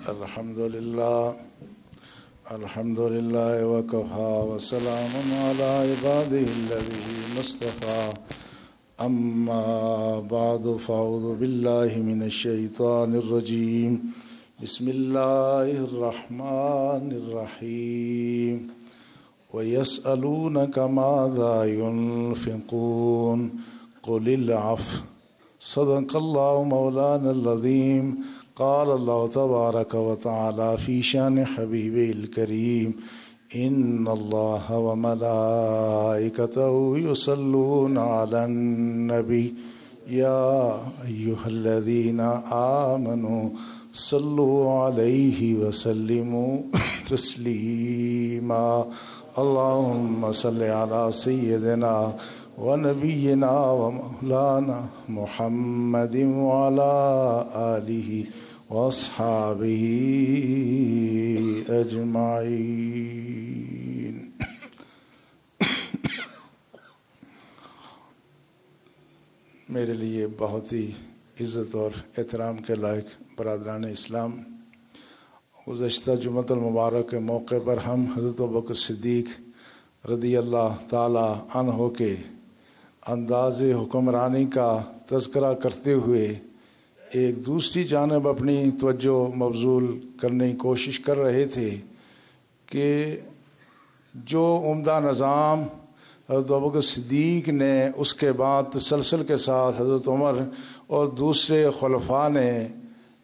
الحمدللہ وکفا وسلام علی عباده الذین اصطفى اما بعد فاعوذ باللہ من الشیطان الرجیم بسم اللہ الرحمن الرحیم وَيَسْأَلُونَكَ مَاذَا يُنْفِقُونَ قُلِ الْعَفْوَ صدق اللہ مولانا العظیم قال اللہ تبارک و تعالی فی شان حبیب الکریم ان اللہ وملائکتہ یصلون علی النبی یا ایہا الذین آمنوا صلوا علیہ وسلموا تسلیما اللہم صلی علی سیدنا ونبینا ومولانا محمد وعلی آلہ واصحابہ اجمعین۔ میرے لیے بہت ہی عزت اور احترام کے لائق برادران اسلام، گزشتہ جمعۃ المبارک کے موقع پر ہم حضرت ابوبکر صدیق رضی اللہ تعالی عنہ کے انداز حکمرانی کا تذکرہ کرتے ہوئے ایک دوسری جانب اپنی توجہ مبذول کرنے کی کوشش کر رہے تھے کہ جو عمدہ نظام حضرت ابوبکر صدیق نے اس کے بعد تسلسل کے ساتھ حضرت عمر اور دوسرے خلفاء نے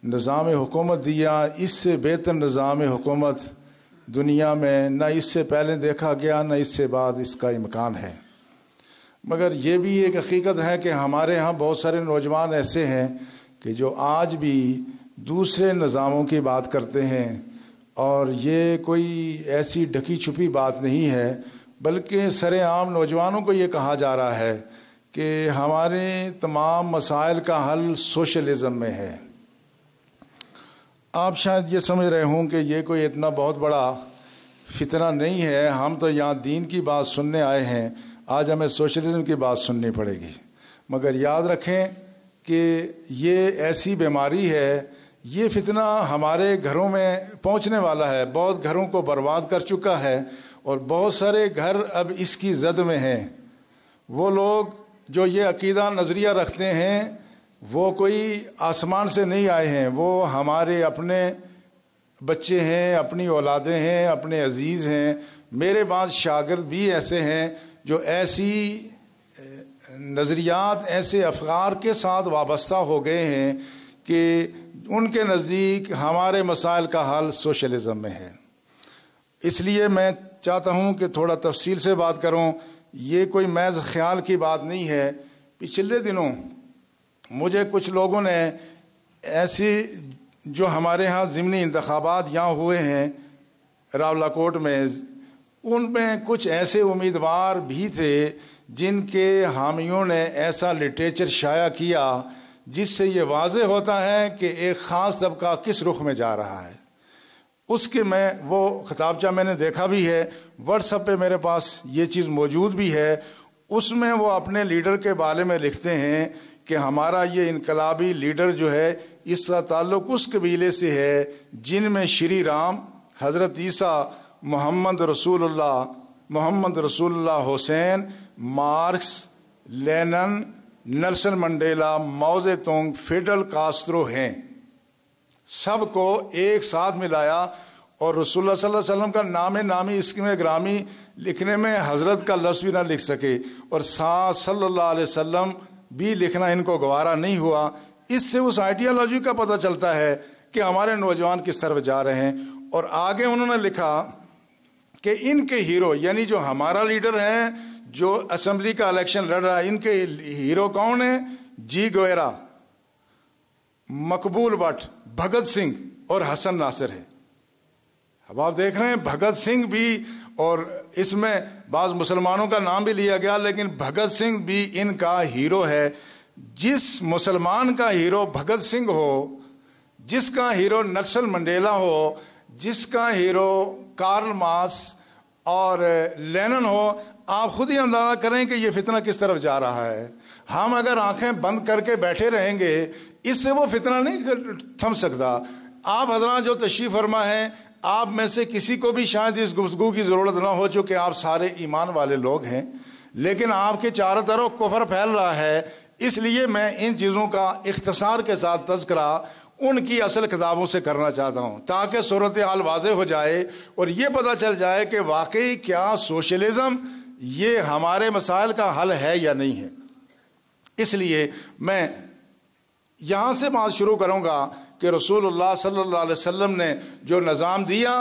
نظام حکومت دیا، اس سے بہتر نظام حکومت دنیا میں نہ اس سے پہلے دیکھا گیا نہ اس سے بعد اس کا امکان ہے۔ مگر یہ بھی ایک حقیقت ہے کہ ہمارے ہاں بہت سارے نوجوان ایسے ہیں کہ جو آج بھی دوسرے نظاموں کی بات کرتے ہیں، اور یہ کوئی ایسی ڈھکی چھپی بات نہیں ہے، بلکہ سر عام نوجوانوں کو یہ کہا جا رہا ہے کہ ہمارے تمام مسائل کا حل سوشلزم میں ہے۔ آپ شاید یہ سمجھ رہے ہوں کہ یہ کوئی اتنا بہت بڑا فتنہ نہیں ہے، ہم تو یہاں دین کی بات سننے آئے ہیں، آج ہمیں سوشلزم کی بات سننی پڑے گی۔ مگر یاد رکھیں کہ یہ ایسی بیماری ہے، یہ فتنہ ہمارے گھروں میں پہنچنے والا ہے، بہت گھروں کو برباد کر چکا ہے، اور بہت سارے گھر اب اس کی زد میں ہیں۔ وہ لوگ جو یہ عقیدہ نظریہ رکھتے ہیں وہ کوئی آسمان سے نہیں آئے ہیں، وہ ہمارے اپنے بچے ہیں، اپنی اولادیں ہیں، اپنے عزیز ہیں۔ میرے بعض شاگرد بھی ایسے ہیں جو ایسی نظریات، ایسے افکار کے ساتھ وابستہ ہو گئے ہیں کہ ان کے نزدیک ہمارے مسائل کا حل سوشلزم میں ہے۔ اس لیے میں چاہتا ہوں کہ تھوڑا تفصیل سے بات کروں، یہ کوئی محض خیال کی بات نہیں ہے۔ پچھلے دنوں مجھے کچھ لوگوں نے ایسی جو ہمارے ہاں ضمنی انتخابات یہاں ہوئے ہیں راولاکوٹ میں، ان میں کچھ ایسے امیدوار بھی تھے جن کے حامیوں نے ایسا لٹریچر شائع کیا جس سے یہ واضح ہوتا ہے کہ ایک خاص طبقہ کس رخ میں جا رہا ہے۔ اس کے میں وہ خطابچہ میں نے دیکھا بھی ہے، واٹس ایپ پہ میرے پاس یہ چیز موجود بھی ہے۔ اس میں وہ اپنے لیڈر کے بارے میں لکھتے ہیں کہ ہمارا یہ انقلابی لیڈر جو ہے اس کا تعلق اس قبیلے سے ہے جن میں شری رام، حضرت عیسیٰ، محمد رسول اللہ حسین، مارکس، لینن، نیلسن منڈیلا، ماؤ زے تونگ، فیڈل کاسٹرو ہیں۔ سب کو ایک ساتھ ملایا، اور رسول اللہ صلی اللہ علیہ وسلم کا نام نامی اسم گرامی لکھنے میں حضرت کا لفظ بھی نہ لکھ سکے، اور ساتھ صلی اللہ علیہ وسلم بھی لکھنا ان کو گوارا نہیں ہوا۔ اس سے اس آئیڈیالوجی کا پتہ چلتا ہے کہ ہمارے نوجوان کس طرف جا رہے ہیں۔ اور آگے انہوں نے لکھا کہ ان کے ہیرو، یعنی جو ہمارا لیڈر ہے جو اسمبلی کا الیکشن لڑ رہا ہے، ان کے ہیرو کون ہیں؟ جی گویرا، مقبول بٹ، بھگت سنگھ اور حسن ناصر ہے۔ اب آپ دیکھ رہے ہیں بھگت سنگھ بھی، اور اس میں بعض مسلمانوں کا نام بھی لیا گیا، لیکن بھگت سنگھ بھی ان کا ہیرو ہے۔ جس مسلمان کا ہیرو بھگت سنگھ ہو، جس کا ہیرو نیلسن منڈیلا ہو، جس کا ہیرو کارل مارکس اور لینن ہو، آپ خود ہی اندازہ کریں کہ یہ فتنہ کس طرف جا رہا ہے۔ ہم اگر آنکھیں بند کر کے بیٹھے رہیں گے، اس سے وہ فتنہ نہیں تھم سکتا۔ آپ حضرات جو تشریف فرما ہیں، آپ میں سے کسی کو بھی شاید اس گفتگو کی ضرورت نہ ہو چونکہ آپ سارے ایمان والے لوگ ہیں، لیکن آپ کے چاروں طرف کفر پھیل رہا ہے، اس لیے میں ان چیزوں کا اختصار کے ساتھ تذکرہ ان کی اصل کتابوں سے کرنا چاہتا ہوں تاکہ صورتحال واضح ہو جائے اور یہ پتہ چل جائے کہ واقعی کیا سوشلزم یہ ہمارے مسائل کا حل ہے یا نہیں ہے۔ اس لیے میں یہاں سے بات شروع کروں گا کہ رسول اللہ صلی اللہ علیہ وسلم نے جو نظام دیا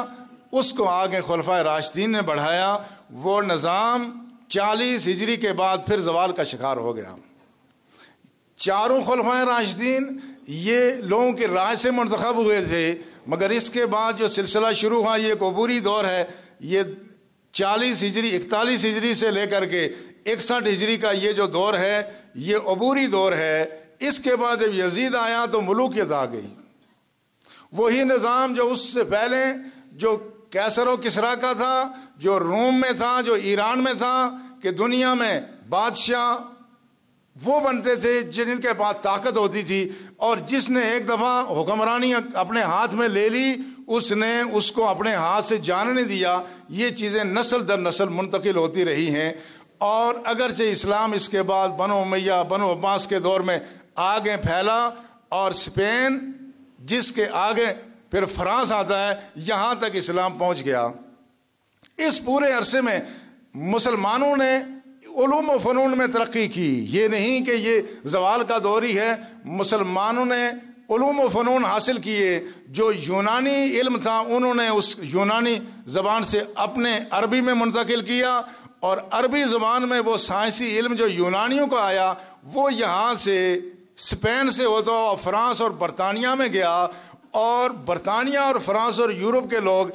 اس کو آگے خلفائے راشدین نے بڑھایا، وہ نظام 40 ہجری کے بعد پھر زوال کا شکار ہو گیا۔ چاروں خلفائے راشدین یہ لوگوں کی رائے سے منتخب ہوئے تھے، مگر اس کے بعد جو سلسلہ شروع ہوا یہ ایک عبوری دور ہے، یہ 40 ہجری 41 ہجری سے لے کر کے 61 ہجری کا یہ جو دور ہے یہ عبوری دور ہے۔ اس کے بعد جب یزید آیا تو ملوکیت آ گئی، وہی نظام جو اس سے پہلے جو کیسر و کسریٰ کا تھا، جو روم میں تھا، جو ایران میں تھا، کہ دنیا میں بادشاہ وہ بنتے تھے جن کے پاس طاقت ہوتی تھی، اور جس نے ایک دفعہ حکمرانی اپنے ہاتھ میں لے لی اس نے اس کو اپنے ہاتھ سے جانے نہیں دیا۔ یہ چیزیں نسل در نسل منتقل ہوتی رہی ہیں، اور اگرچہ اسلام اس کے بعد بنو امیہ بنو عباس کے دور میں آگے پھیلا، اور اسپین جس کے آگے پھر فرانس آتا ہے، یہاں تک اسلام پہنچ گیا۔ اس پورے عرصے میں مسلمانوں نے علوم و فنون میں ترقی کی، یہ نہیں کہ یہ زوال کا دور ہی ہے، مسلمانوں نے علوم و فنون حاصل کیے۔ جو یونانی علم تھا انہوں نے اس یونانی زبان سے اپنے عربی میں منتقل کیا، اور عربی زبان میں وہ سائنسی علم جو یونانیوں کو آیا وہ یہاں سے اسپین سے ہوتا اور فرانس اور برطانیہ میں گیا، اور برطانیہ اور فرانس اور یورپ کے لوگ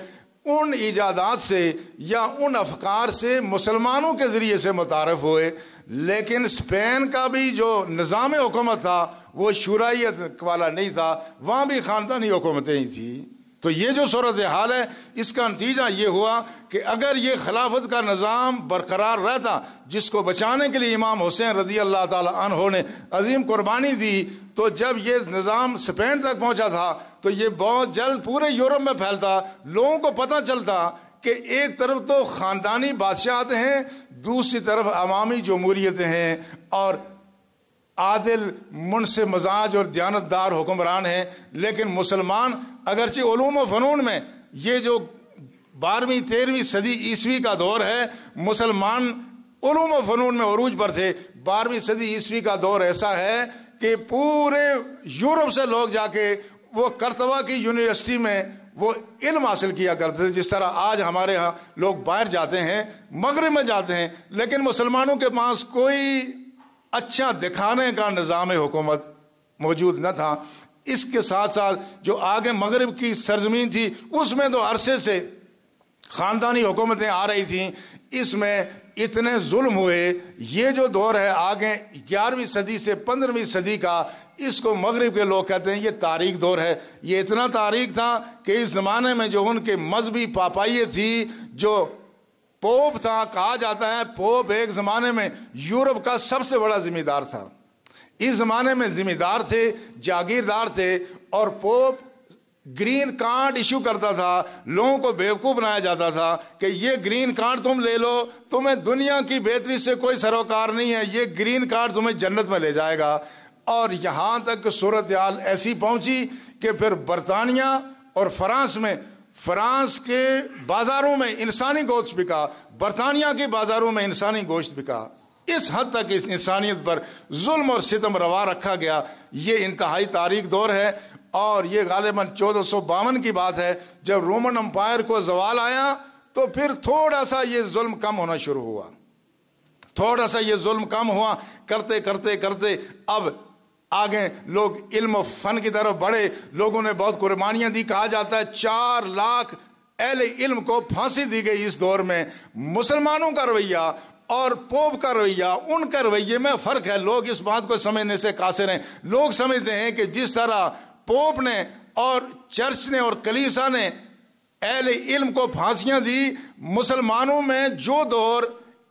ان ایجادات سے یا ان افکار سے مسلمانوں کے ذریعے سے متعارف ہوئے۔ لیکن اسپین کا بھی جو نظام حکومت تھا وہ شورائیت والا نہیں تھا، وہاں بھی خاندانی حکومتیں ہی تھیں۔ تو یہ جو صورتحال ہے اس کا نتیجہ یہ ہوا کہ اگر یہ خلافت کا نظام برقرار رہتا جس کو بچانے کے لیے امام حسین رضی اللہ تعالی عنہ نے عظیم قربانی دی، تو جب یہ نظام اسپین تک پہنچا تھا تو یہ بہت جلد پورے یورپ میں پھیلتا، لوگوں کو پتہ چلتا کہ ایک طرف تو خاندانی بادشاہت ہیں، دوسری طرف عوامی جمہوریتیں ہیں، اور عادل منصف مزاج اور دیانتدار حکمران ہیں۔ لیکن مسلمان اگرچہ علوم و فنون میں یہ جو 12ویں 13ویں صدی عیسوی کا دور ہے، مسلمان علوم و فنون میں عروج پر تھے۔ 12ویں صدی عیسوی کا دور ایسا ہے کہ پورے یورپ سے لوگ جا کے وہ کرتوا کی یونیورسٹی میں وہ علم حاصل کیا کرتے تھے، جس طرح آج ہمارے ہاں لوگ باہر جاتے ہیں، مغرب میں جاتے ہیں، لیکن مسلمانوں کے پاس کوئی اچھا دکھانے کا نظام حکومت موجود نہ تھا۔ اس کے ساتھ ساتھ جو آگے مغرب کی سرزمین تھی اس میں تو عرصے سے خاندانی حکومتیں آ رہی تھیں، اس میں اتنے ظلم ہوئے۔ یہ جو دور ہے آگے 11ویں صدی سے 15ویں صدی کا، اس کو مغرب کے لوگ کہتے ہیں یہ تاریک دور ہے۔ یہ اتنا تاریک تھا کہ اس زمانے میں جو ان کے مذہبی پاپائیے تھی، جو پوپ تھا، کہا جاتا ہے پوپ ایک زمانے میں یورپ کا سب سے بڑا ذمہ دار تھا۔ اس زمانے میں ذمہ دار تھے، جاگیردار تھے، اور پوپ گرین کارڈ ایشو کرتا تھا، لوگوں کو بیوقوف بنایا جاتا تھا کہ یہ گرین کارڈ تم لے لو، تمہیں دنیا کی بہتری سے کوئی سروکار نہیں ہے، یہ گرین کارڈ تمہیں جنت میں لے جائے گا۔ اور یہاں تک صورتحال ایسی پہنچی کہ پھر برطانیہ اور فرانس میں، فرانس کے بازاروں میں انسانی گوشت بکا، برطانیہ کے بازاروں میں انسانی گوشت بکا۔ اس حد تک اس انسانیت پر ظلم اور ستم روا رکھا گیا۔ یہ انتہائی تاریک دور ہے، اور یہ غالباً 1452 کی بات ہے جب رومن امپائر کو زوال آیا تو پھر تھوڑا سا یہ ظلم کم ہونا شروع ہوا، تھوڑا سا یہ ظلم کم ہوا، کرتے کرتے کرتے اب آگے لوگ علم و فن کی طرف بڑھے، لوگوں نے بہت قربانیاں دی۔ کہا جاتا ہے 4 لاکھ اہل علم کو پھانسی دی گئی اس دور میں۔ مسلمانوں کا رویہ اور پوپ کا رویہ، ان کا رویے میں فرق ہے۔ لوگ اس بات کو سمجھنے سے قاصر ہیں۔ لوگ سمجھتے ہیں کہ جس طرح پوپ نے اور چرچ نے اور کلیسا نے اہل علم کو پھانسیاں دی، مسلمانوں میں جو دور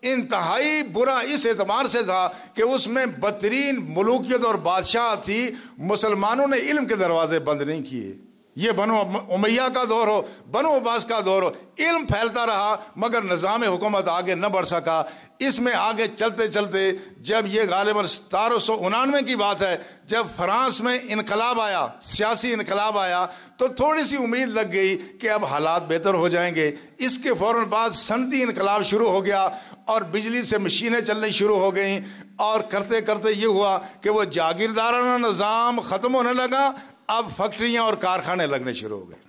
انتہائی برا اس اعتبار سے تھا کہ اس میں بدترین ملوکیت اور بادشاہ تھی، مسلمانوں نے علم کے دروازے بند نہیں کیے۔ یہ بنو امیہ کا دور ہو، بنو عباس کا دور ہو، علم پھیلتا رہا مگر نظام حکومت آگے نہ بڑھ سکا۔ اس میں آگے چلتے چلتے جب یہ غالباً 1799 کی بات ہے، جب فرانس میں انقلاب آیا، سیاسی انقلاب آیا، تو تھوڑی سی امید لگ گئی کہ اب حالات بہتر ہو جائیں گے۔ اس کے فوراً بعد صنعتی انقلاب شروع ہو گیا اور بجلی سے مشینیں چلنی شروع ہو گئیں، اور کرتے کرتے یہ ہوا کہ وہ جاگیردارانہ نظام ختم ہونے لگا، اب فیکٹریاں اور کارخانے لگنے شروع ہو گئے۔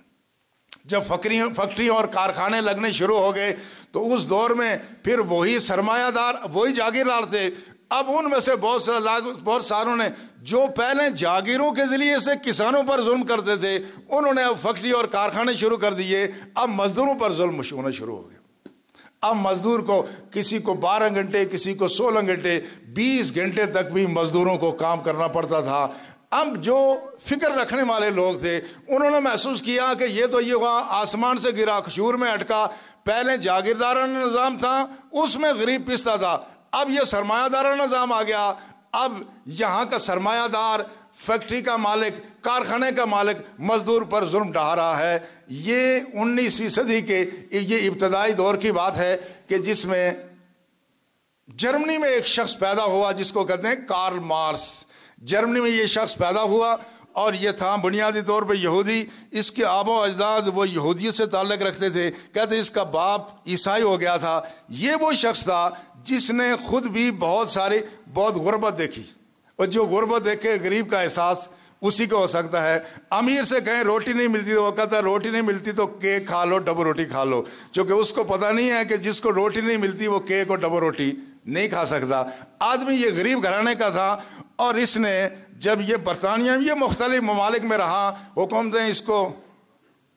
جب فیکٹریاں اور کارخانے لگنے شروع ہو گئے تو اس دور میں پھر وہی سرمایہ دار، وہی جاگیردار تھے، اب ان میں سے بہت ساروں نے جو پہلے جاگیروں کے ذریعے سے کسانوں پر ظلم کرتے تھے، انہوں نے اب فیکٹری اور کارخانے شروع کر دیے، اب مزدوروں پر ظلم ہونا شروع ہو گیا۔ اب مزدور کو کسی کو 12 گھنٹے، کسی کو 16 گھنٹے، 20 گھنٹے تک بھی مزدوروں کو کام کرنا پڑتا تھا۔ اب جو فکر رکھنے والے لوگ تھے انہوں نے محسوس کیا کہ یہ تو یہ ہوا آسمان سے گرا، شعور میں اٹکا، پہلے جاگیردارانہ نظام تھا اس میں غریب پستا تھا، اب یہ سرمایہ دارانہ نظام آ گیا، اب یہاں کا سرمایہ دار، فیکٹری کا مالک، کارخانے کا مالک مزدور پر ظلم ڈھا رہا ہے۔ یہ 19ویں صدی کے یہ ابتدائی دور کی بات ہے کہ جس میں جرمنی میں ایک شخص پیدا ہوا جس کو کہتے ہیں کارل مارکس۔ جرمنی میں یہ شخص پیدا ہوا اور یہ تھا بنیادی طور پہ یہودی، اس کے آبا و اجداد وہ یہودیت سے تعلق رکھتے تھے، کہتے اس کا باپ عیسائی ہو گیا تھا۔ یہ وہ شخص تھا جس نے خود بھی بہت غربت دیکھی، اور جو غربت دیکھے غریب کا احساس اسی کو ہو سکتا ہے۔ امیر سے کہیں روٹی نہیں ملتی تو وہ کہتا ہے روٹی نہیں ملتی تو کیک کھا لو، ڈبل روٹی کھا لو، چونکہ اس کو پتہ نہیں ہے کہ جس کو روٹی نہیں ملتی وہ کیک اور ڈبل روٹی نہیں کھا سکتا۔ آدمی یہ غریب گھرانے کا تھا، اور اس نے جب یہ برطانیہ یہ مختلف ممالک میں رہا، حکومتیں اس کو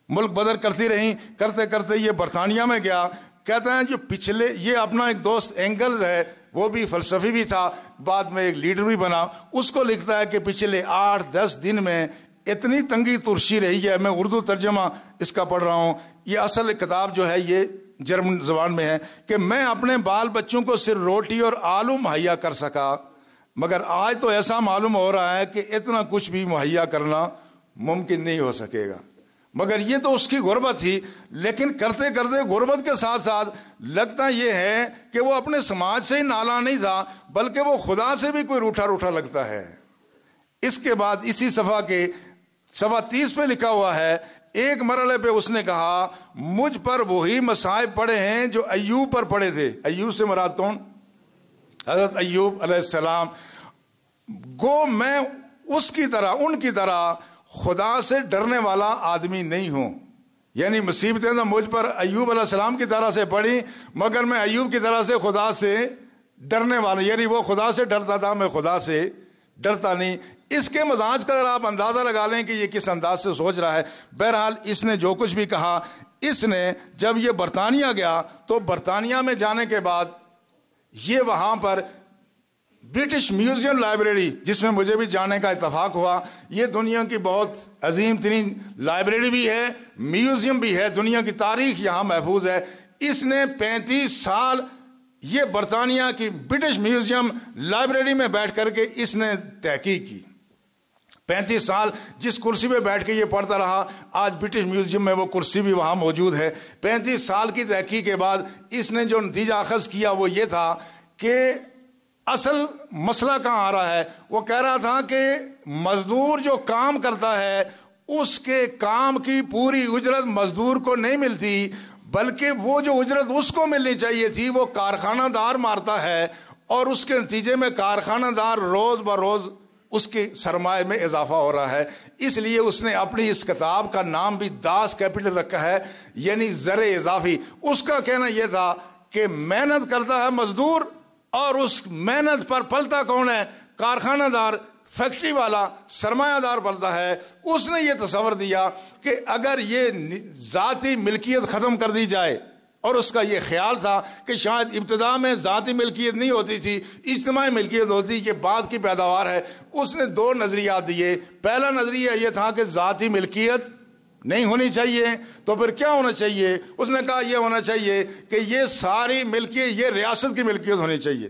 ملک بدر کرتی رہیں، کرتے کرتے یہ برطانیہ میں گیا۔ کہتے ہیں جو پچھلے، یہ اپنا ایک دوست اینگلز ہے، وہ بھی فلسفی بھی تھا، بعد میں ایک لیڈر بھی بنا، اس کو لکھتا ہے کہ پچھلے 8-10 دن میں اتنی تنگی ترشی رہی ہے، میں اردو ترجمہ اس کا پڑھ رہا ہوں، یہ اصل کتاب جو ہے یہ جرمن زبان میں ہے، کہ میں اپنے بال بچوں کو صرف روٹی اور آلو مہیا کر سکا، مگر آج تو ایسا معلوم ہو رہا ہے کہ اتنا کچھ بھی مہیا کرنا ممکن نہیں ہو سکے گا۔ مگر یہ تو اس کی غربت تھی، لیکن کرتے کرتے غربت کے ساتھ ساتھ لگتا یہ ہے کہ وہ اپنے سماج سے ہی نالاں نہیں تھا، بلکہ وہ خدا سے بھی کوئی روٹھا لگتا ہے۔ اس کے بعد اسی صفحہ کے صفحہ 30 پہ لکھا ہوا ہے، ایک مرحلے پہ اس نے کہا مجھ پر وہی مصائب پڑے ہیں جو ایوب پر پڑے تھے۔ ایوب سے مراد کون؟ حضرت ایوب علیہ السلام۔ گو میں اس کی طرح، ان کی طرح خدا سے ڈرنے والا آدمی نہیں ہوں، یعنی مصیبتیں تو مجھ پر ایوب علیہ السلام کی طرح سے پڑی، مگر میں ایوب کی طرح سے خدا سے ڈرنے والا، یعنی وہ خدا سے ڈرتا تھا، میں خدا سے ڈرتا نہیں۔ اس کے مزاج کا اگر آپ اندازہ لگا لیں کہ یہ کس انداز سے سوچ رہا ہے۔ بہرحال اس نے جو کچھ بھی کہا، اس نے جب یہ برطانیہ گیا تو برطانیہ میں جانے کے بعد یہ وہاں پر برٹش میوزیم لائبریری، جس میں مجھے بھی جانے کا اتفاق ہوا، یہ دنیا کی بہت عظیم ترین لائبریری بھی ہے، میوزیم بھی ہے، دنیا کی تاریخ یہاں محفوظ ہے۔ اس نے 35 سال یہ برطانیہ کی برٹش میوزیم لائبریری میں بیٹھ کر کے اس نے تحقیق کی۔ 35 سال جس کرسی پہ بیٹھ کے یہ پڑھتا رہا، آج برٹش میوزیم میں وہ کرسی بھی وہاں موجود ہے۔ 35 سال کی تحقیق کے بعد اس نے جو نتیجہ اخذ کیا وہ یہ تھا کہ اصل مسئلہ کہاں آ رہا ہے۔ وہ کہہ رہا تھا کہ مزدور جو کام کرتا ہے اس کے کام کی پوری اجرت مزدور کو نہیں ملتی، بلکہ وہ جو اجرت اس کو ملنی چاہیے تھی وہ کارخانہ دار مارتا ہے، اور اس کے نتیجے میں کارخانہ دار روز بروز اس کے سرمایہ میں اضافہ ہو رہا ہے۔ اس لیے اس نے اپنی اس کتاب کا نام بھی داس کیپٹل رکھا ہے، یعنی زر اضافی۔ اس کا کہنا یہ تھا کہ محنت کرتا ہے مزدور، اور اس محنت پر پلتا کون ہے؟ کارخانہ دار، فیکٹری والا، سرمایہ دار پلتا ہے۔ اس نے یہ تصور دیا کہ اگر یہ ذاتی ملکیت ختم کر دی جائے، اور اس کا یہ خیال تھا کہ شاید ابتدا میں ذاتی ملکیت نہیں ہوتی تھی، اجتماعی ملکیت ہوتی، یہ بعد کی پیداوار ہے۔ اس نے 2 نظریات دیے۔ پہلا نظریہ یہ تھا کہ ذاتی ملکیت نہیں ہونی چاہیے، تو پھر کیا ہونا چاہیے؟ اس نے کہا یہ ہونا چاہیے کہ یہ ساری ملکیت یہ ریاست کی ملکیت ہونی چاہیے،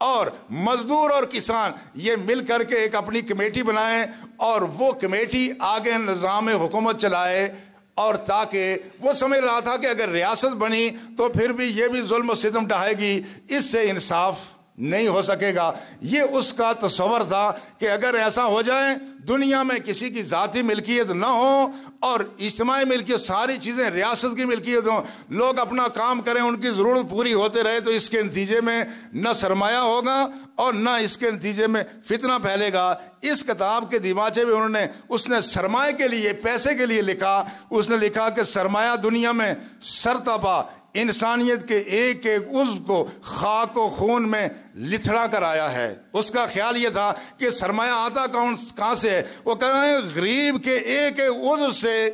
اور مزدور اور کسان یہ مل کر کے ایک اپنی کمیٹی بنائیں اور وہ کمیٹی آگے نظام حکومت چلائے، اور تاکہ وہ سمجھ رہا تھا کہ اگر ریاست بنی تو پھر بھی یہ بھی ظلم و ستم ڈھائے گی، اس سے انصاف نہیں ہو سکے گا۔ یہ اس کا تصور تھا کہ اگر ایسا ہو جائے دنیا میں کسی کی ذاتی ملکیت نہ ہو اور اجتماعی ملکیت، ساری چیزیں ریاست کی ملکیت ہوں، لوگ اپنا کام کریں، ان کی ضرورت پوری ہوتے رہے، تو اس کے نتیجے میں نہ سرمایہ ہوگا اور نہ اس کے نتیجے میں فتنہ پھیلے گا۔ اس کتاب کے دیباچے میں اس نے سرمایہ کے لیے، پیسے کے لیے لکھا، اس نے لکھا کہ سرمایہ دنیا میں سرتپا انسانیت کے ایک ایک عضو کو خاک و خون میں لتھڑا کر آیا ہے۔ اس کا خیال یہ تھا کہ سرمایہ آتا کہاں سے ہے؟ وہ کہہ رہے ہیں غریب کے ایک ایک عضو سے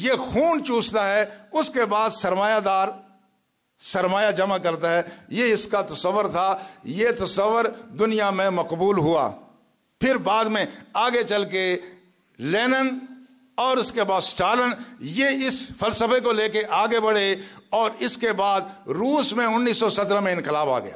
یہ خون چوستا ہے، اس کے بعد سرمایہ دار سرمایہ جمع کرتا ہے۔ یہ اس کا تصور تھا، یہ تصور دنیا میں مقبول ہوا۔ پھر بعد میں آگے چل کے لینن اور اس کے بعد اسٹالن یہ اس فلسفے کو لے کے آگے بڑھے، اور اس کے بعد روس میں 1917 میں انقلاب آ گیا۔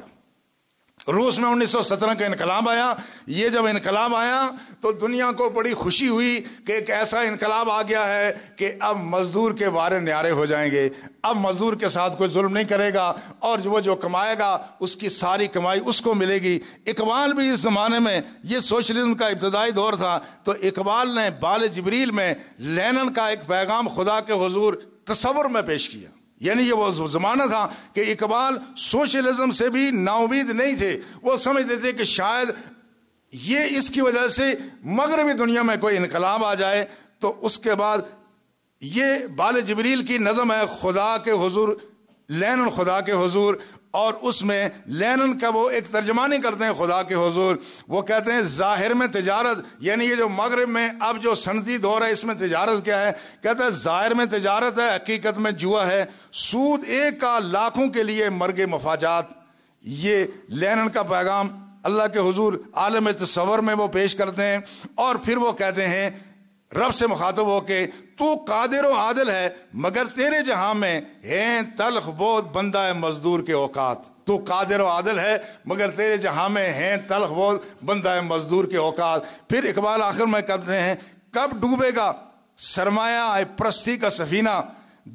روس میں 1917 کا انقلاب آیا۔ یہ جب انقلاب آیا تو دنیا کو بڑی خوشی ہوئی کہ ایک ایسا انقلاب آ گیا ہے کہ اب مزدور کے وارے نیارے ہو جائیں گے، اب مزدور کے ساتھ کوئی ظلم نہیں کرے گا، اور وہ جو کمائے گا اس کی ساری کمائی اس کو ملے گی۔ اقبال بھی اس زمانے میں، یہ سوشلزم کا ابتدائی دور تھا، تو اقبال نے بال جبریل میں لینن کا ایک پیغام خدا کے حضور تصور میں پیش کیا۔ یعنی یہ وہ زمانہ تھا کہ اقبال سوشلزم سے بھی نا امید نہیں تھے، وہ سمجھتے تھے کہ شاید یہ اس کی وجہ سے مغربی دنیا میں کوئی انقلاب آ جائے، تو اس کے بعد یہ بال جبریل کی نظم ہے خدا کے حضور، لینن خدا کے حضور، اور اس میں لینن کا وہ ایک ترجمانی کرتے ہیں خدا کے حضور، وہ کہتے ہیں ظاہر میں تجارت، یعنی یہ جو مغرب میں اب جو صنعتی دور ہے اس میں تجارت کیا ہے؟ کہتا ہے ظاہر میں تجارت ہے، حقیقت میں جوا ہے، سود ایک کا لاکھوں کے لیے مرگ مفاجات۔ یہ لینن کا پیغام اللہ کے حضور عالم تصور میں وہ پیش کرتے ہیں، اور پھر وہ کہتے ہیں رب سے مخاطب ہو کے تو قادر و عادل ہے مگر تیرے جہاں میں ہیں تلخ بہت بندہ مزدور کے اوقات۔ تو قادر و عادل ہے مگر تیرے جہاں میں ہیں تلخ بہت بندہ مزدور کے اوقات۔ پھر اقبال آخر میں کہتے ہیں کب ڈوبے گا سرمایہ پرستی کا سفینہ،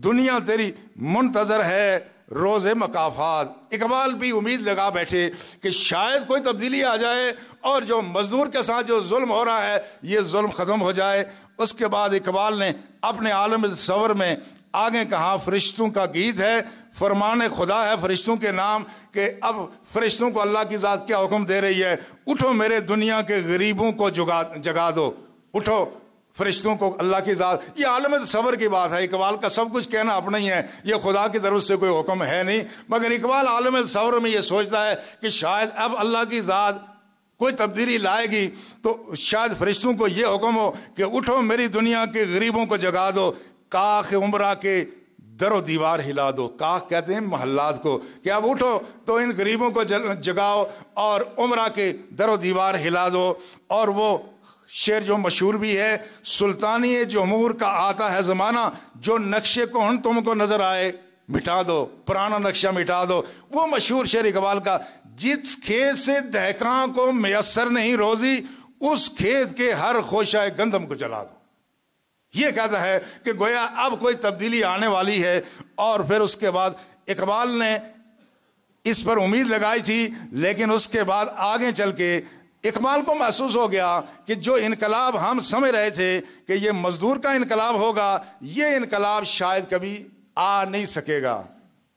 دنیا تیری منتظر ہے روز مکافات۔ اقبال بھی امید لگا بیٹھے کہ شاید کوئی تبدیلی آ جائے اور جو مزدور کے ساتھ جو ظلم ہو رہا ہے یہ ظلم ختم ہو جائے۔ اس کے بعد اقبال نے اپنے عالم تصور میں آگے کہا فرشتوں کا گیت ہے، فرمان خدا ہے فرشتوں کے نام، کہ اب فرشتوں کو اللہ کی ذات کیا حکم دے رہی ہے، اٹھو میرے دنیا کے غریبوں کو جگا دو، اٹھو فرشتوں کو اللہ کی ذات۔ یہ عالم تصور کی بات ہے، اقبال کا سب کچھ کہنا اپنا ہی ہے، یہ خدا کی طرف سے کوئی حکم ہے نہیں، مگر اقبال عالم تصور میں یہ سوچتا ہے کہ شاید اب اللہ کی ذات کوئی تبدیلی لائے گی تو شاید فرشتوں کو یہ حکم ہو کہ اٹھو میری دنیا کے غریبوں کو جگا دو، کاخ عمرہ کے در و دیوار ہلا دو۔ کاخ کہتے ہیں محلات کو، کہ اب اٹھو تو ان غریبوں کو جگاؤ اور عمرہ کے در و دیوار ہلا دو۔ اور وہ شعر جو مشہور بھی ہے، سلطانی جمہور کا آتا ہے زمانہ، جو نقشے کو ہن تم کو نظر آئے مٹا دو، پرانا نقشہ مٹا دو۔ وہ مشہور شعر اقبال کا، جس کھیت سے دہقاں کو میسر نہیں روزی، اس کھیت کے ہر خوشہ گندم کو جلا دو۔ یہ کہتا ہے کہ گویا اب کوئی تبدیلی آنے والی ہے۔ اور پھر اس کے بعد اقبال نے اس پر امید لگائی تھی، لیکن اس کے بعد آگے چل کے اقبال کو محسوس ہو گیا کہ جو انقلاب ہم سمجھ رہے تھے کہ یہ مزدور کا انقلاب ہوگا، یہ انقلاب شاید کبھی آ نہیں سکے گا۔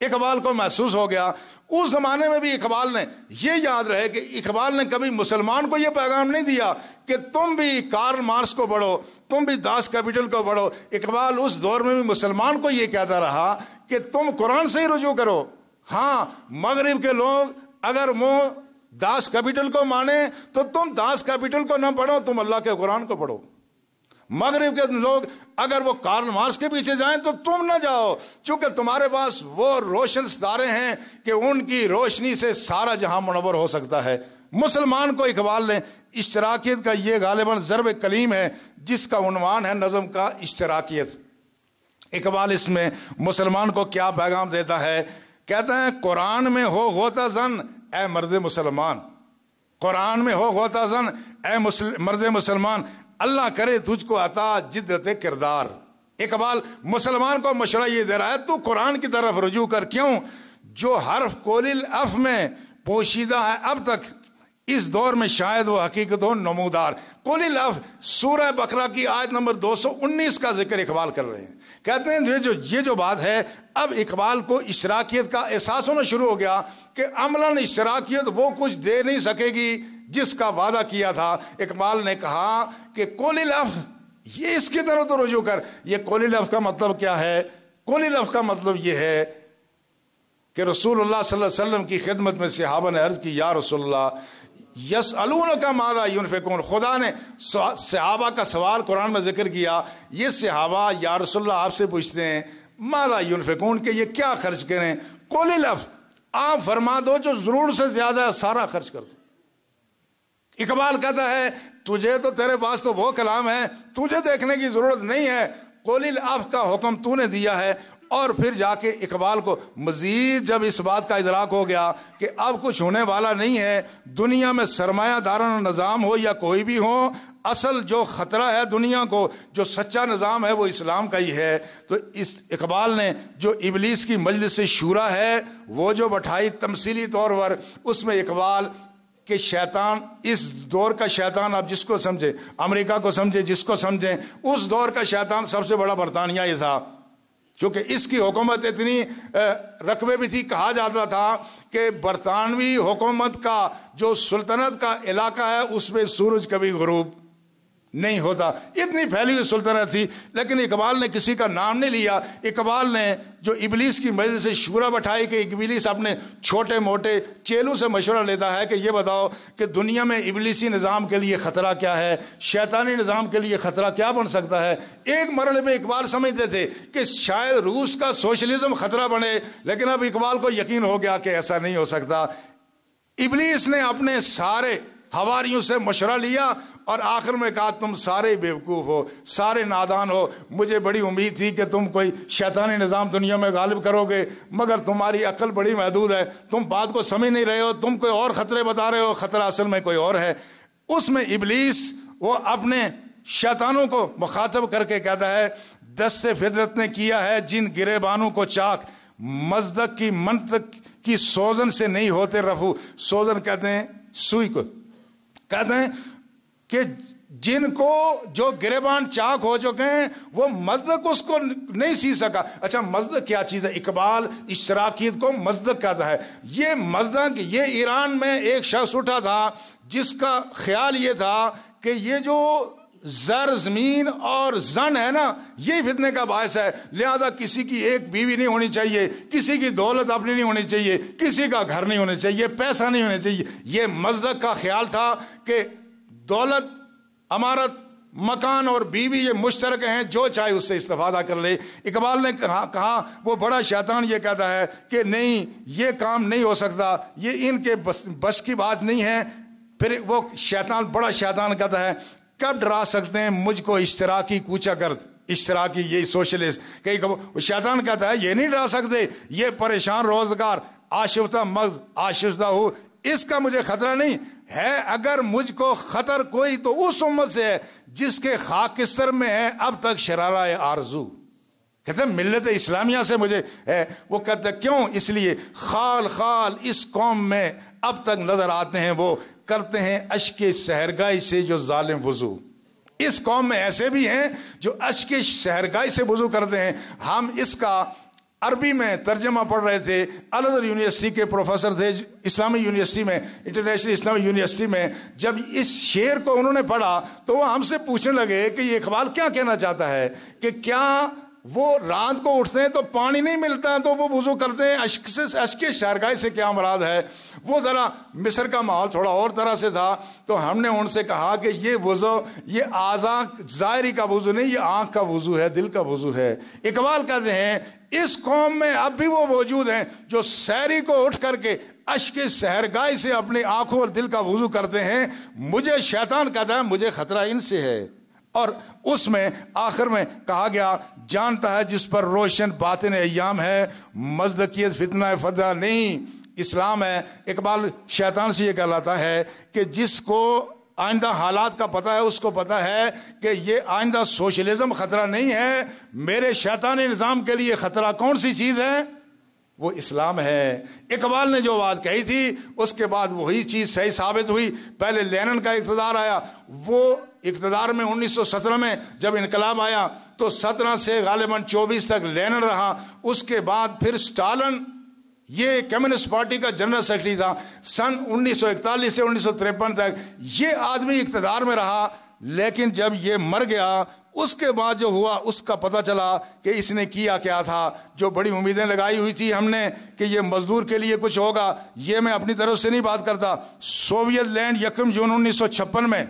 اقبال کو محسوس ہو گیا۔ اس زمانے میں بھی اقبال نے یہ یاد رہے کہ اقبال نے کبھی مسلمان کو یہ پیغام نہیں دیا کہ تم بھی کارل مارکس کو پڑھو، تم بھی داس کیپٹل کو پڑھو۔ اقبال اس دور میں بھی مسلمان کو یہ کہتا رہا کہ تم قرآن سے ہی رجوع کرو۔ ہاں، مغرب کے لوگ اگر وہ داس کیپٹل کو مانے تو تم داس کیپٹل کو نہ پڑھو، تم اللہ کے قرآن کو پڑھو۔ مغرب کے لوگ اگر وہ کارل مارکس کے پیچھے جائیں تو تم نہ جاؤ، چونکہ تمہارے پاس وہ روشن ستارے ہیں کہ ان کی روشنی سے سارا جہاں منور ہو سکتا ہے۔ مسلمان کو اقبال نے اشتراکیت کا یہ غالباً ضرب کلیم ہے جس کا عنوان ہے نظم کا اشتراکیت۔ اقبال اس میں مسلمان کو کیا پیغام دیتا ہے؟ کہتا ہے قرآن میں ہو غوطہ زن اے مرد مسلمان، قرآن میں ہو ہوتا زن اے مرد مسلمان اللہ کرے تجھ کو عطا جدت کردار. اقبال مسلمان کو مشورہ یہ دے رہا ہے تو قرآن کی طرف رجوع کر. کیوں؟ جو حرف قول الاف میں پوشیدہ ہے اب تک اس دور میں شاید وہ حقیقت ہو نمودار. قول الاف سورہ بقرہ کی آیت نمبر 219 کا ذکر اقبال کر رہے ہیں. کہتے ہیں یہ جو بات ہے اب اقبال کو اشراکیت کا احساس ہونا شروع ہو گیا کہ عملاً اشراکیت وہ کچھ دے نہیں سکے گی جس کا وعدہ کیا تھا. اقبال نے کہا کہ قول الاف یہ اس کی طرف تو رجوع کر. یہ قول الاف کا مطلب کیا ہے؟ قول الاف کا مطلب یہ ہے کہ رسول اللہ صلی اللہ علیہ وسلم کی خدمت میں صحابہ نے عرض کی یا رسول اللہ یسألونک ماذا ینفقون. خدا نے صحابہ کا سوال قرآن میں ذکر کیا. یہ صحابہ یا رسول اللہ آپ سے پوچھتے ہیں ماذا ینفقون کہ یہ کیا خرچ کریں. قول الاف آپ فرما دو جو ضرور سے زیادہ ہے سارا خرچ کر دو. اقبال کہتا ہے تجھے تو تیرے پاس تو وہ کلام ہے تجھے دیکھنے کی ضرورت نہیں ہے. قول الاف کا حکم تو نے دیا ہے. اور پھر جا کے اقبال کو مزید جب اس بات کا ادراک ہو گیا کہ اب کچھ ہونے والا نہیں ہے دنیا میں سرمایہ دارانہ نظام ہو یا کوئی بھی ہو اصل جو خطرہ ہے دنیا کو جو سچا نظام ہے وہ اسلام کا ہی ہے. تو اس اقبال نے جو ابلیس کی مجلس شورا ہے وہ جو بٹھائی تمثیلی طور پر اس میں اقبال کہ شیطان اس دور کا شیطان آپ جس کو سمجھے امریکہ کو سمجھے جس کو سمجھیں اس دور کا شیطان سب سے بڑا برطانیہ ہی تھا کیونکہ اس کی حکومت اتنی رقبے بھی تھی. کہا جاتا تھا کہ برطانوی حکومت کا جو سلطنت کا علاقہ ہے اس میں سورج کبھی غروب نہیں ہوتا. اتنی پھیلی ہوئی سلطنت تھی. لیکن اقبال نے کسی کا نام نہیں لیا. اقبال نے جو ابلیس کی مجلس سے شورا بٹھائی کہ ابلیس اپنے چھوٹے موٹے چیلوں سے مشورہ لیتا ہے کہ یہ بتاؤ کہ دنیا میں ابلیسی نظام کے لیے خطرہ کیا ہے شیطانی نظام کے لیے خطرہ کیا بن سکتا ہے. ایک مرحلے میں اقبال سمجھتے تھے کہ شاید روس کا سوشلزم خطرہ بنے لیکن اب اقبال کو یقین ہو گیا کہ ایسا نہیں ہو سکتا. ابلیس نے اپنے سارے حواریوں سے مشورہ لیا اور آخر میں کہا تم سارے بیوقوف ہو سارے نادان ہو. مجھے بڑی امید تھی کہ تم کوئی شیطانی نظام دنیا میں غالب کرو گے مگر تمہاری عقل بڑی محدود ہے. تم بات کو سمجھ نہیں رہے ہو. تم کوئی اور خطرے بتا رہے ہو خطرہ اصل میں کوئی اور ہے. اس میں ابلیس وہ اپنے شیطانوں کو مخاطب کر کے کہتا ہے دست فطرت نے کیا ہے جن گریبانوں کو چاک مصدق کی منطق کی سوزن سے نہیں ہوتے رفو. سوزن کہتے ہیں سوئی کو. کہتے ہیں کہ جن کو جو گریبان چاک ہو چکے ہیں وہ مصدق اس کو نہیں سی سکا. اچھا مصدق کیا چیز ہے؟ اقبال اشراکیت کو مصدق کہتا ہے. یہ مصدق یہ ایران میں ایک شخص اٹھا تھا جس کا خیال یہ تھا کہ یہ جو زر زمین اور زن ہے نا یہ فتنے کا باعث ہے. لہذا کسی کی ایک بیوی نہیں ہونی چاہیے کسی کی دولت اپنی نہیں ہونی چاہیے کسی کا گھر نہیں ہونا چاہیے پیسہ نہیں ہونا چاہیے. یہ مصدق کا خیال تھا کہ دولت عمارت مکان اور بیوی یہ مشترک ہیں جو چاہے اس سے استفادہ کر لے. اقبال نے کہا وہ بڑا شیطان یہ کہتا ہے کہ نہیں یہ کام نہیں ہو سکتا یہ ان کے بس کی بات نہیں ہے. پھر وہ شیطان بڑا شیطان کہتا ہے کب ڈرا سکتے ہیں مجھ کو اشتراکی کوچہ گرد. اشتراکی یہی سوشلسٹ کہ شیطان کہتا ہے یہ نہیں ڈرا سکتے یہ پریشان روزگار آشفتہ مغز آشفتہ ہو اس کا مجھے خطرہ نہیں ہے. اگر مجھ کو خطر کوئی تو اس امت سے ہے جس کے خاکستر میں ہے اب تک شرارہ آرزو. کہتے ہیں ملت اسلامیہ سے مجھے ہے. وہ کہتے ہیں کیوں؟ اس لیے خال خال اس قوم میں اب تک نظر آتے ہیں وہ کرتے ہیں اشک سحرگاہی سے جو ظالم وضو. اس قوم میں ایسے بھی ہیں جو اشک سحرگاہی سے وضو کرتے ہیں. ہم اس کا عربی میں ترجمہ پڑھ رہے تھے. الازہر یونیورسٹی کے پروفیسر تھے اسلامی یونیورسٹی میں انٹرنیشنل اسلامی یونیورسٹی میں. جب اس شعر کو انہوں نے پڑھا تو وہ ہم سے پوچھنے لگے کہ یہ اقبال کیا کہنا چاہتا ہے کہ کیا وہ رات کو اٹھتے ہیں تو پانی نہیں ملتا تو وہ وضو کرتے ہیں اشک سحرگاہی سے کیا مراد ہے. وہ ذرا مصر کا ماحول تھوڑا اور طرح سے تھا تو ہم نے ان سے کہا کہ یہ وضو یہ اعضاء ظاہری کا وضو نہیں یہ آنکھ کا وضو ہے دل کا وضو ہے. اقبال کہتے ہیں اس قوم میں اب بھی وہ موجود ہیں جو سحری کو اٹھ کر کے اشک سحرگاہی سے اپنی آنکھوں اور دل کا وضو کرتے ہیں. مجھے شیطان کہتا ہے مجھے خطرہ ان سے ہے. اور اس میں آخر میں کہا گیا جانتا ہے جس پر روشن باطن ایام ہے مصدقیت فتنہ فدا نہیں اسلام ہے. اقبال شیطان سے یہ کہلاتا ہے کہ جس کو آئندہ حالات کا پتہ ہے اس کو پتہ ہے کہ یہ آئندہ سوشلزم خطرہ نہیں ہے، میرے شیطانی نظام کے لیے خطرہ کون سی چیز ہے؟ وہ اسلام ہے. اقبال نے جو بات کہی تھی اس کے بعد وہی چیز صحیح ثابت ہوئی. پہلے لینن کا اقتدار آیا، وہ اقتدار میں 1917 میں جب انقلاب آیا تو 17 سے غالباً 24 تک لینن رہا. اس کے بعد پھر اسٹالن، یہ کمیونسٹ پارٹی کا جنرل سیکرٹری تھا، سن 1941 سے 1953 تک یہ آدمی اقتدار میں رہا. لیکن جب یہ مر گیا اس کے بعد جو ہوا اس کا پتہ چلا کہ اس نے کیا کیا تھا. جو بڑی امیدیں لگائی ہوئی تھی ہم نے کہ یہ مزدور کے لیے کچھ ہوگا، یہ میں اپنی طرف سے نہیں بات کرتا. سوویت لینڈ 1 جون 1956 میں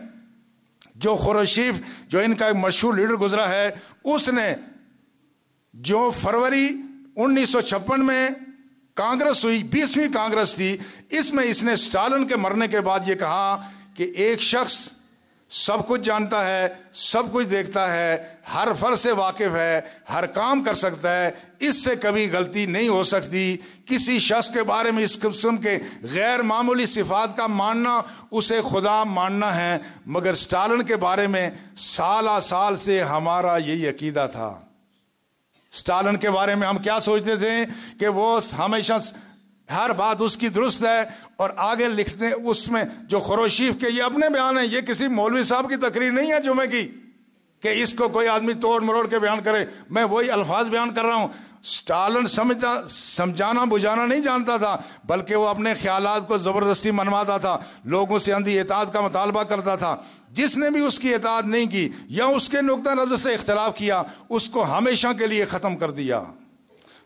جو خروشیف، جو ان کا ایک مشہور لیڈر گزرا ہے، اس نے جو فروری 1956 میں کانگریس ہوئی، 20ویں کانگریس تھی، اس میں اس نے اسٹالن کے مرنے کے بعد یہ کہا کہ ایک شخص سب کچھ جانتا ہے، سب کچھ دیکھتا ہے، ہر فرض سے واقف ہے، ہر کام کر سکتا ہے، اس سے کبھی غلطی نہیں ہو سکتی. کسی شخص کے بارے میں اس قسم کے غیر معمولی صفات کا ماننا اسے خدا ماننا ہے. مگر اسٹالن کے بارے میں سالہ سال سے ہمارا یہی عقیدہ تھا. اسٹالن کے بارے میں ہم کیا سوچتے تھے کہ وہ ہمیشہ ہر بات اس کی درست ہے، اور آگے لکھتے ہیں اس میں جو خروشیف کے یہ اپنے بیان ہیں، یہ کسی مولوی صاحب کی تقریر نہیں ہے جمعے کی کہ اس کو کوئی آدمی توڑ مروڑ کے بیان کرے. میں وہی الفاظ بیان کر رہا ہوں. اسٹالن سمجھانا بجھانا نہیں جانتا تھا، بلکہ وہ اپنے خیالات کو زبردستی منواتا تھا، لوگوں سے اندھی اطاعت کا مطالبہ کرتا تھا. جس نے بھی اس کی اطاعت نہیں کی یا اس کے نقطہ نظر سے اختلاف کیا اس کو ہمیشہ کے لیے ختم کر دیا.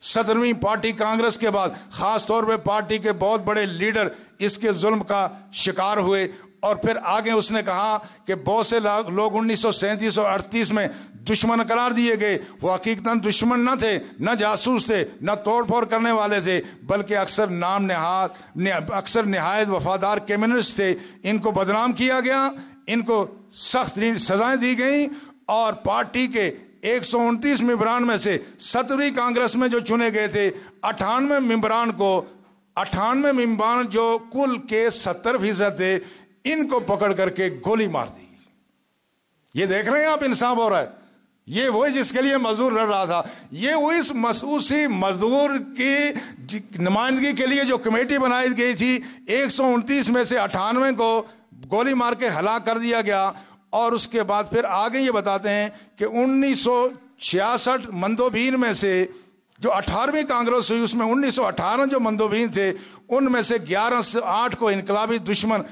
17ویں پارٹی کانگریس کے بعد خاص طور پہ پارٹی کے بہت بڑے لیڈر اس کے ظلم کا شکار ہوئے. اور پھر آگے اس نے کہا کہ بہت سے لوگ 1937 اور 38 میں دشمن قرار دیے گئے. وہ حقیقتاً دشمن نہ تھے، نہ جاسوس تھے، نہ توڑ پھوڑ کرنے والے تھے، بلکہ اکثر نہایت وفادار کمیونسٹ تھے. ان کو بدنام کیا گیا، ان کو سخت سزائیں دی گئیں، اور پارٹی کے 129 ممبران میں سے 17ویں کانگریس میں جو چنے گئے تھے 98 ممبران جو کل کے 70% تھے، ان کو پکڑ کر کے گولی مار دی. یہ دیکھ رہے ہیں آپ انصاف ہو رہا ہے. یہ وہی جس کے لیے مزدور لڑ رہا تھا، یہ وہ اس اسی مزدور کی نمائندگی کے لیے جو کمیٹی بنائی گئی تھی، 129 میں سے 98 کو گولی مار کے ہلاک کر دیا گیا. اور اس کے بعد پھر آگے یہ بتاتے ہیں کہ 1966 مندوبین میں سے جو 18ویں کانگریس ہوئی اس میں 1918 جو مندوبین تھے ان میں سے 11 سے 8 کو انقلابی دشمن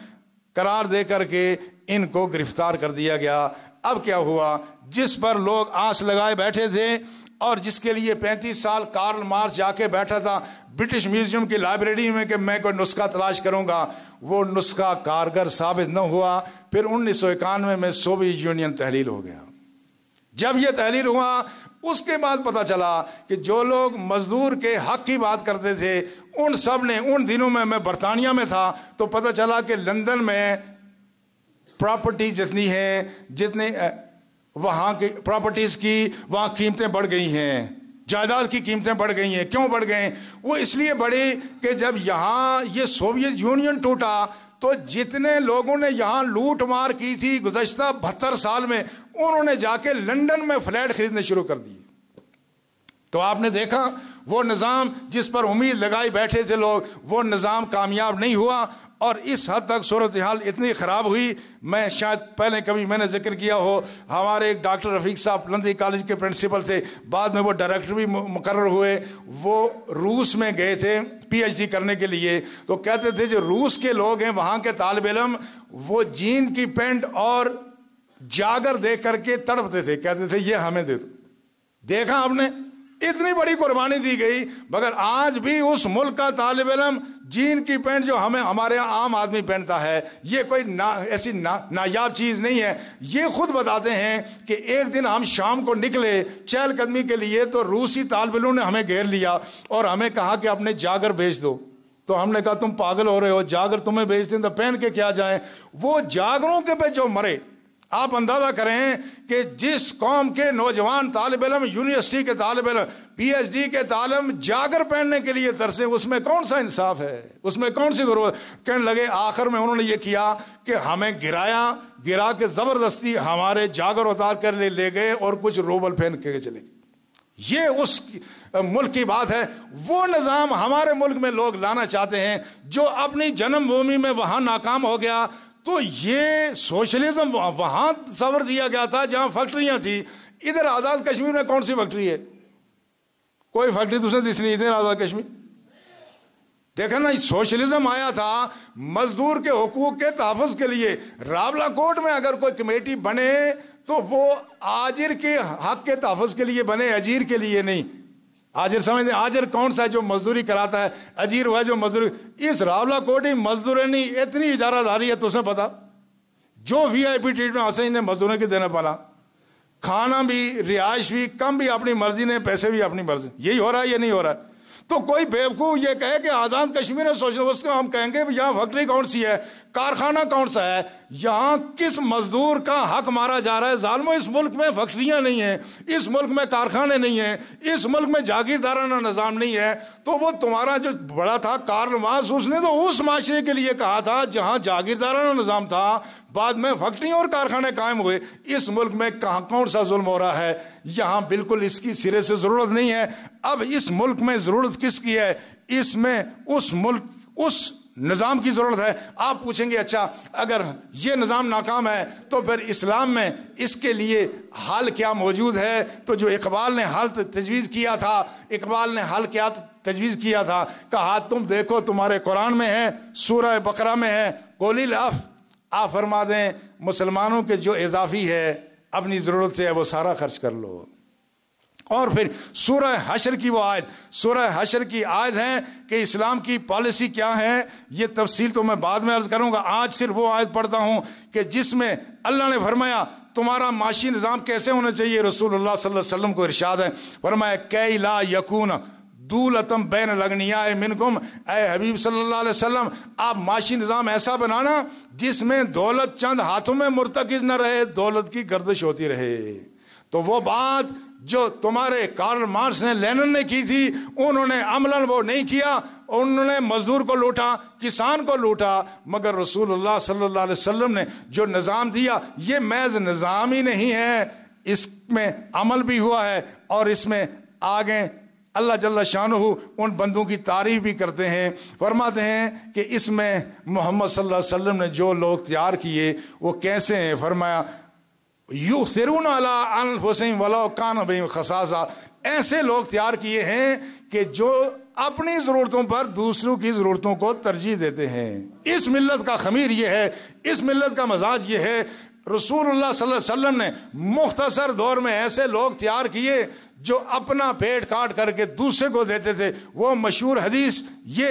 قرار دے کر کے ان کو گرفتار کر دیا گیا. اب کیا ہوا؟ جس پر لوگ آس لگائے بیٹھے تھے اور جس کے لیے 35 سال کارل مارکس جا کے بیٹھا تھا برٹش میوزیم کی لائبریری میں کہ میں کوئی نسخہ تلاش کروں گا، وہ نسخہ کارگر ثابت نہ ہوا. پھر 1991 میں سوویت یونین تحلیل ہو گیا. جب یہ تحلیل ہوا اس کے بعد پتا چلا کہ جو لوگ مزدور کے حق کی بات کرتے تھے ان سب نے، ان دنوں میں برطانیہ میں تھا تو پتا چلا کہ لندن میں پراپرٹی جتنی ہے، جتنے وہاں کی پراپرٹیز کی وہاں قیمتیں بڑھ گئی ہیں، جائیداد کی قیمتیں بڑھ گئی ہیں. کیوں بڑھ گئے؟ وہ اس لیے بڑھی کہ جب یہاں یہ سوویت یونین ٹوٹا تو جتنے لوگوں نے یہاں لوٹ مار کی تھی گزشتہ 72 سال میں، انہوں نے جا کے لندن میں فلیٹ خریدنے شروع کر دیے. تو آپ نے دیکھا وہ نظام جس پر امید لگائی بیٹھے تھے لوگ، وہ نظام کامیاب نہیں ہوا اور اس حد تک صورتحال اتنی خراب ہوئی. میں شاید پہلے کبھی میں نے ذکر کیا ہو، ہمارے ایک ڈاکٹر رفیق صاحب لندن کالج کے پرنسپل تھے، بعد میں وہ ڈائریکٹر بھی مقرر ہوئے. وہ روس میں گئے تھے پی ایچ ڈی کرنے کے لیے، تو کہتے تھے جو روس کے لوگ ہیں وہاں کے طالب علم وہ جین کی پینٹ اور جاگر دیکھ کر کے تڑپتے تھے، کہتے تھے یہ ہمیں دے دو. دیکھا آپ نے اتنی بڑی قربانی دی گئی، مگر آج بھی اس ملک کا طالب علم جین کی پینٹ جو ہمارے عام آدمی پہنتا ہے یہ کوئی ایسی نایاب چیز نہیں ہے. یہ خود بتاتے ہیں کہ ایک دن ہم شام کو نکلے چہل قدمی کے لیے تو روسی طالب علموں نے ہمیں گھیر لیا اور ہمیں کہا کہ اپنے جاگر بیچ دو. تو ہم نے کہا تم پاگل ہو رہے ہو، جاگر تمہیں بیچ دیں تو پہن کے کیا جائیں. وہ جاگروں کے پہ جو مرے آپ اندازہ کریں کہ جس قوم کے نوجوان طالب علم، یونیورسٹی کے طالب علم، پی ایچ ڈی کے طالب جاگر پہننے کے لیے ترسیں، اس میں کون سا انصاف ہے؟ اس میں کون سی ضرورت؟ کہنے لگے آخر میں انہوں نے یہ کیا کہ ہمیں گرا کے زبردستی ہمارے جاگر اتار کر لے گئے اور کچھ روبل پھینک کے چلے گئے۔ یہ اس ملک کی بات ہے۔ وہ نظام ہمارے ملک میں لوگ لانا چاہتے ہیں جو اپنی جنم بھومی میں وہاں ناکام ہو گیا۔ تو یہ سوشلزم وہاں تصور دیا گیا تھا جہاں فیکٹریاں تھیں۔ ادھر آزاد کشمیر میں کون سی فیکٹری ہے؟ کوئی فیکٹری دوسرے تیسری نہیں ادھر آزاد کشمیر۔ دیکھا نا، سوشلزم آیا تھا مزدور کے حقوق کے تحفظ کے لیے۔ راولا کوٹ میں اگر کوئی کمیٹی بنے تو وہ آجر کے حق کے تحفظ کے لیے بنے، اجیر کے لیے نہیں۔ آجر سمجھتے ہیں آجر کون سا ہے؟ جو مزدوری کراتا ہے۔ اجیر ہوا جو مزدوری۔ اس راولا کوٹی مزدور نہیں، اتنی اجارہ داری ہے تو اسے پتا، جو وی آئی پی ٹریٹمنٹ حاصل انہیں مزدوروں کے دینا پڑا، کھانا بھی، رہائش بھی، کم بھی اپنی مرضی نے، پیسے بھی اپنی مرضی۔ یہی ہو رہا ہے، یہ نہیں ہو رہا ہے؟ تو کوئی بیوقوف یہ کہے کہ آزاد کشمیر ہے سوچنا، اس کو ہم کہیں گے یہاں فیکٹری کون سی ہے، کارخانہ کون سا ہے، یہاں کس مزدور کا حق مارا جا رہا ہے؟ ظالموں، اس ملک میں فیکٹریاں نہیں ہیں، اس ملک میں کارخانے نہیں ہیں، اس ملک میں جاگیردارانہ نظام نہیں ہے۔ تو وہ تمہارا جو بڑا تھا کارل مارکس، اس نے تو اس معاشرے کے لیے کہا تھا جہاں جاگیردارانہ نظام تھا، بعد میں فیکٹریاں اور کارخانے قائم ہوئے۔ اس ملک میں کہاں کون سا ظلم ہو رہا ہے؟ یہاں بالکل اس کی سرے سے ضرورت نہیں ہے۔ اب اس ملک میں ضرورت کس کی ہے؟ اس میں اس ملک، اس نظام کی ضرورت ہے۔ آپ پوچھیں گے اچھا اگر یہ نظام ناکام ہے تو پھر اسلام میں اس کے لیے حل کیا موجود ہے؟ تو جو اقبال نے حل تجویز کیا تھا، اقبال نے حل کیا تجویز کیا تھا، کہا تم دیکھو تمہارے قرآن میں ہے، سورہ بقرہ میں ہے، قولی العف، آپ فرما دیں مسلمانوں کے جو اضافی ہے اپنی ضرورت سے ہے وہ سارا خرچ کر لو۔ اور پھر سورہ حشر کی وہ آیت، سورہ حشر کی آیت ہے کہ اسلام کی پالیسی کیا ہے، یہ تفصیل تو میں بعد میں عرض کروں گا۔ آج صرف وہ آیت پڑھتا ہوں کہ جس میں اللہ نے فرمایا تمہارا معاشی نظام کیسے ہونا چاہیے۔ رسول اللہ صلی اللہ علیہ وسلم کو ارشاد ہے، فرمایا کہ لا یکون دولتم بین الاغنیاء منکم، اے حبیب صلی اللہ علیہ وسلم آپ معاشی نظام ایسا بنانا جس میں دولت چند ہاتھوں میں مرتکز نہ رہے، دولت کی گردش ہوتی رہے۔ تو وہ بات جو تمہارے کارل مارکس نے، لینن نے کی تھی، انہوں نے عملاً وہ نہیں کیا، انہوں نے مزدور کو لوٹا، کسان کو لوٹا، مگر رسول اللہ صلی اللہ علیہ وسلم نے جو نظام دیا یہ محض نظام ہی نہیں ہے، اس میں عمل بھی ہوا ہے، اور اس میں آگے اللہ جل شانہ ان بندوں کی تعریف بھی کرتے ہیں، فرماتے ہیں کہ اس میں محمد صلی اللہ علیہ وسلم نے جو لوگ تیار کیے وہ کیسے ہیں۔ فرمایا یؤثرون علی انفسہم ولو کان بہم خصاصہ، ایسے لوگ تیار کیے ہیں کہ جو اپنی ضرورتوں پر دوسروں کی ضرورتوں کو ترجیح دیتے ہیں۔ اس ملت کا خمیر یہ ہے، اس ملت کا مزاج یہ ہے۔ رسول اللہ صلی اللہ علیہ وسلم نے مختصر دور میں ایسے لوگ تیار کیے جو اپنا پیٹ کاٹ کر کے دوسرے کو دیتے تھے۔ وہ مشہور حدیث یہ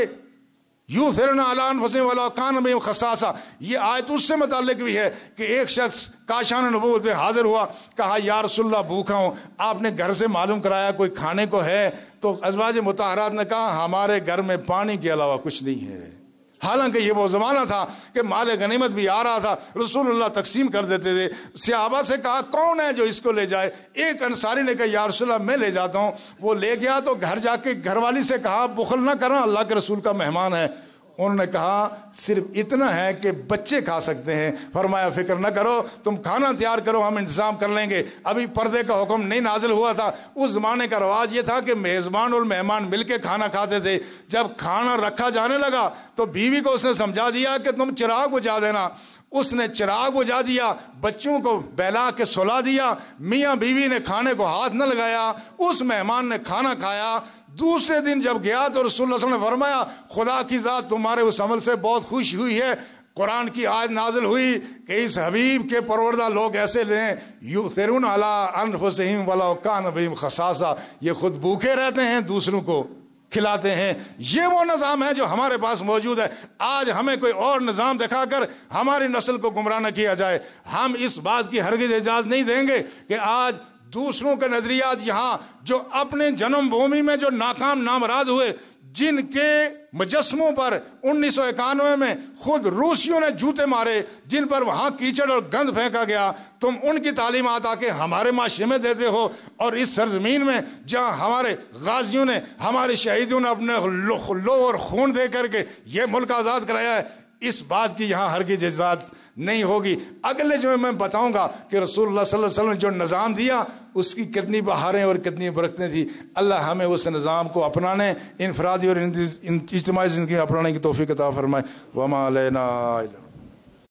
یؤثرون علی انفسہم ولو کان بہم خصاصہ، یہ آیت اس سے متعلق بھی ہے کہ ایک شخص کاشان نبوت میں حاضر ہوا، کہا یا رسول اللہ بھوکا ہوں، آپ نے گھر سے معلوم کرایا کوئی کھانے کو ہے؟ تو ازواج مطہرات نے کہا ہمارے گھر میں پانی کے علاوہ کچھ نہیں ہے۔ حالانکہ یہ وہ زمانہ تھا کہ مال غنیمت بھی آ رہا تھا، رسول اللہ تقسیم کر دیتے تھے۔ صحابہ سے کہا کون ہے جو اس کو لے جائے؟ ایک انصاری نے کہا یا رسول اللہ میں لے جاتا ہوں۔ وہ لے گیا تو گھر جا کے گھر والی سے کہا بخل نہ کرنا، اللہ کے رسول کا مہمان ہے۔ انہوں نے کہا صرف اتنا ہے کہ بچے کھا سکتے ہیں۔ فرمایا فکر نہ کرو، تم کھانا تیار کرو، ہم انتظام کر لیں گے۔ ابھی پردے کا حکم نہیں نازل ہوا تھا۔ اس زمانے کا رواج یہ تھا کہ میزبان اور مہمان مل کے کھانا کھاتے تھے۔ جب کھانا رکھا جانے لگا تو بیوی کو اس نے سمجھا دیا کہ تم چراغ بجھا دینا۔ اس نے چراغ بجھا دیا، بچوں کو بہلا کے سلا دیا، میاں بیوی نے کھانے کو ہاتھ نہ لگایا، اس مہمان نے کھانا کھایا۔ دوسرے دن جب گیا تو رسول اللہ صلی اللہ علیہ وسلم نے فرمایا خدا کی ذات تمہارے اس عمل سے بہت خوش ہوئی ہے۔ قرآن کی آیت نازل ہوئی کہ اس حبیب کے پروردہ لوگ ایسے لیں یؤثرون علی انفسہم ولو کان بہم خصاصہ، یہ خود بھوکے رہتے ہیں دوسروں کو کھلاتے ہیں۔ یہ وہ نظام ہے جو ہمارے پاس موجود ہے۔ آج ہمیں کوئی اور نظام دکھا کر ہماری نسل کو گمراہ نہ کیا جائے۔ ہم اس بات کی ہرگز اجازت نہیں دیں گے کہ آج دوسروں کے نظریات یہاں جو اپنے جنم بھومی میں جو ناکام نامراد ہوئے، جن کے مجسموں پر 1991 میں خود روسیوں نے جوتے مارے، جن پر وہاں کیچڑ اور گند پھینکا گیا، تم ان کی تعلیمات آ کے ہمارے معاشرے میں دیتے ہو، اور اس سرزمین میں جہاں ہمارے غازیوں نے، ہمارے شہیدوں نے اپنے لو اور خون دے کر کے یہ ملک آزاد کرایا ہے، اس بات کی یہاں ہرگز اجازت نہیں ہوگی۔ اگلے جو میں بتاؤں گا کہ رسول اللہ صلی اللہ علیہ وسلم نے جو نظام دیا اس کی کتنی بہاریں اور کتنی برکتیں تھیں۔ اللہ ہمیں اس نظام کو اپنانے، انفرادی اور اجتماعی زندگی میں اپنانے کی توفیق عطا فرمائے۔ وما علینا